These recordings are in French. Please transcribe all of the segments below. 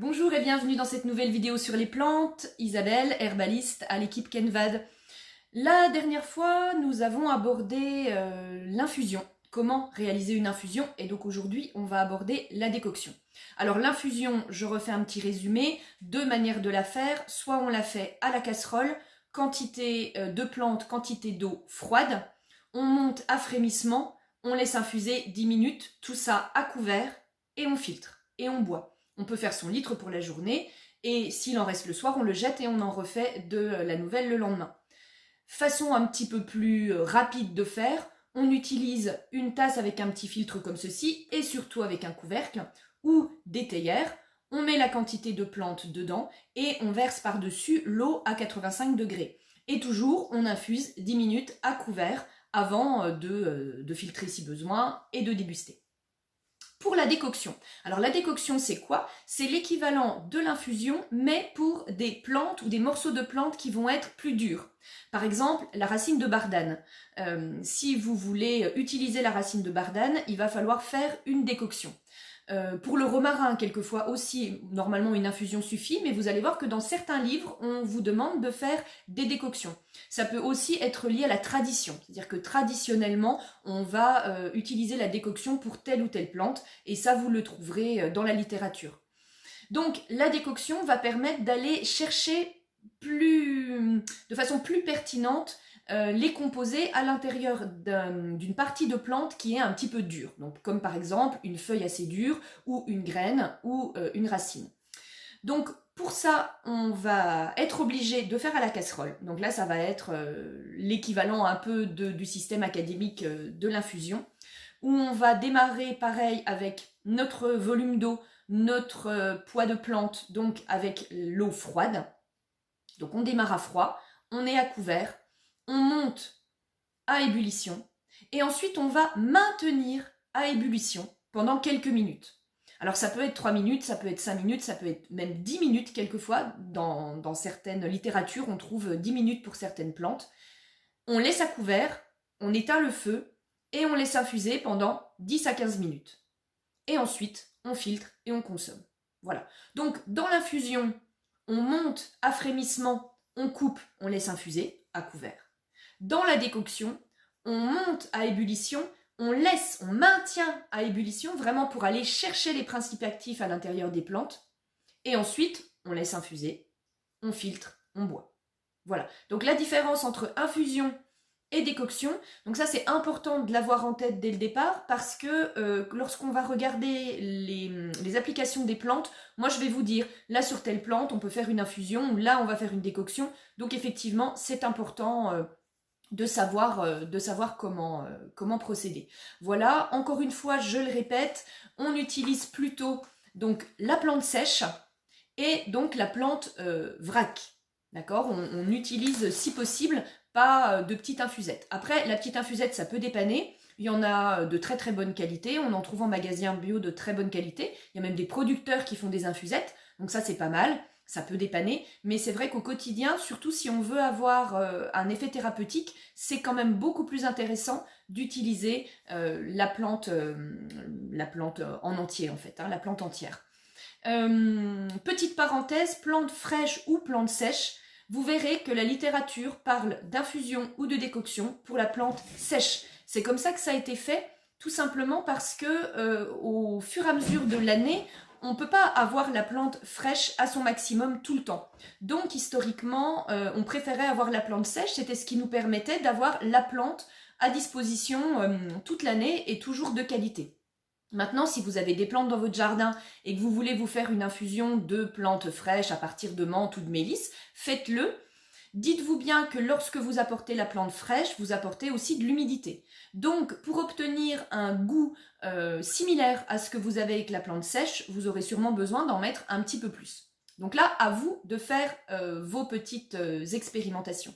Bonjour et bienvenue dans cette nouvelle vidéo sur les plantes. Isabelle, herbaliste à l'équipe Kenvad. La dernière fois, nous avons abordé l'infusion, comment réaliser une infusion, et donc aujourd'hui, on va aborder la décoction. Alors l'infusion, je refais un petit résumé, deux manières de la faire, soit on la fait à la casserole, quantité de plantes, quantité d'eau froide, on monte à frémissement, on laisse infuser 10 minutes, tout ça à couvert, et on filtre, et on boit. On peut faire son litre pour la journée, et s'il en reste le soir, on le jette et on en refait de la nouvelle le lendemain. Façon un petit peu plus rapide de faire, on utilise une tasse avec un petit filtre comme ceci, et surtout avec un couvercle, ou des théières. On met la quantité de plantes dedans, et on verse par-dessus l'eau à 85 degrés. Et toujours, on infuse 10 minutes à couvert, avant de filtrer si besoin, et de déguster. Pour la décoction. Alors la décoction, c'est quoi? C'est l'équivalent de l'infusion, mais pour des plantes ou des morceaux de plantes qui vont être plus durs. Par exemple, la racine de bardane. Si vous voulez utiliser la racine de bardane, il va falloir faire une décoction. Pour le romarin, quelquefois aussi, normalement une infusion suffit, mais vous allez voir que dans certains livres, on vous demande de faire des décoctions. Ça peut aussi être lié à la tradition, c'est-à-dire que traditionnellement, on va utiliser la décoction pour telle ou telle plante, et ça vous le trouverez dans la littérature. Donc la décoction va permettre d'aller chercher de façon plus pertinente les composés à l'intérieur d'une partie de plante qui est un petit peu dure. Donc, comme par exemple une feuille assez dure ou une graine ou une racine. Donc pour ça, on va être obligé de faire à la casserole. Donc là, ça va être l'équivalent un peu du système académique de l'infusion, où on va démarrer pareil avec notre volume d'eau, notre poids de plante, donc avec l'eau froide. Donc on démarre à froid, on est à couvert, on monte à ébullition, et ensuite on va maintenir à ébullition pendant quelques minutes. Alors ça peut être 3 minutes, ça peut être 5 minutes, ça peut être même 10 minutes quelquefois. Dans certaines littératures, on trouve 10 minutes pour certaines plantes. On laisse à couvert, on éteint le feu, et on laisse infuser pendant 10 à 15 minutes. Et ensuite, on filtre et on consomme. Voilà. Donc dans l'infusion, on monte à frémissement, on coupe, on laisse infuser à couvert. Dans la décoction, on monte à ébullition, on maintient à ébullition vraiment pour aller chercher les principes actifs à l'intérieur des plantes. Et ensuite, on laisse infuser, on filtre, on boit. Voilà. Donc la différence entre infusion et décoction, donc ça c'est important de l'avoir en tête dès le départ parce que lorsqu'on va regarder les applications des plantes, moi je vais vous dire, là sur telle plante on peut faire une infusion, ou là on va faire une décoction, donc effectivement c'est important de savoir comment procéder. Voilà, encore une fois je le répète, on utilise plutôt donc la plante sèche et donc la plante vrac. D'accord, on utilise si possible pas de petite infusette. Après, la petite infusette, ça peut dépanner. Il y en a de très très bonne qualité. On en trouve en magasin bio de très bonne qualité. Il y a même des producteurs qui font des infusettes. Donc ça, c'est pas mal. Ça peut dépanner. Mais c'est vrai qu'au quotidien, surtout si on veut avoir un effet thérapeutique, c'est quand même beaucoup plus intéressant d'utiliser la plante en entier, en fait, hein, la plante entière. Petite parenthèse, plante fraîche ou plante sèche, vous verrez que la littérature parle d'infusion ou de décoction pour la plante sèche. C'est comme ça que ça a été fait, tout simplement parce que au fur et à mesure de l'année, on ne peut pas avoir la plante fraîche à son maximum tout le temps. Donc historiquement, on préférait avoir la plante sèche, c'était ce qui nous permettait d'avoir la plante à disposition toute l'année et toujours de qualité. Maintenant, si vous avez des plantes dans votre jardin et que vous voulez vous faire une infusion de plantes fraîches à partir de menthe ou de mélisse, faites-le. Dites-vous bien que lorsque vous apportez la plante fraîche, vous apportez aussi de l'humidité. Donc, pour obtenir un goût similaire à ce que vous avez avec la plante sèche, vous aurez sûrement besoin d'en mettre un petit peu plus. Donc là, à vous de faire vos petites expérimentations.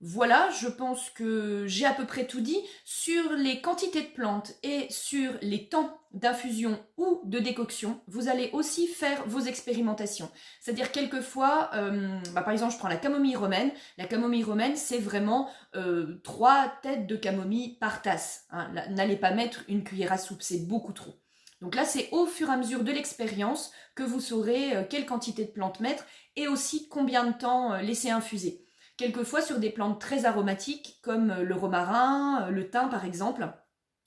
Voilà, je pense que j'ai à peu près tout dit. Sur les quantités de plantes et sur les temps d'infusion ou de décoction, vous allez aussi faire vos expérimentations. C'est-à-dire quelquefois, par exemple, je prends la camomille romaine. La camomille romaine, c'est vraiment 3 têtes de camomille par tasse. Hein. N'allez pas mettre une cuillère à soupe, c'est beaucoup trop. Donc là, c'est au fur et à mesure de l'expérience que vous saurez quelle quantité de plantes mettre et aussi combien de temps laisser infuser. Quelquefois sur des plantes très aromatiques comme le romarin, le thym par exemple,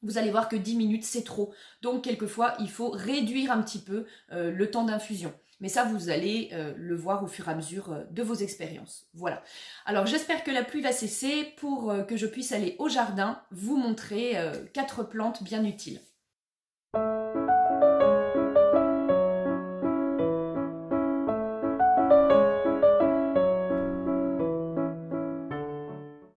vous allez voir que 10 minutes c'est trop. Donc quelquefois il faut réduire un petit peu le temps d'infusion. Mais ça vous allez le voir au fur et à mesure de vos expériences. Voilà. Alors j'espère que la pluie va cesser pour que je puisse aller au jardin vous montrer 4 plantes bien utiles.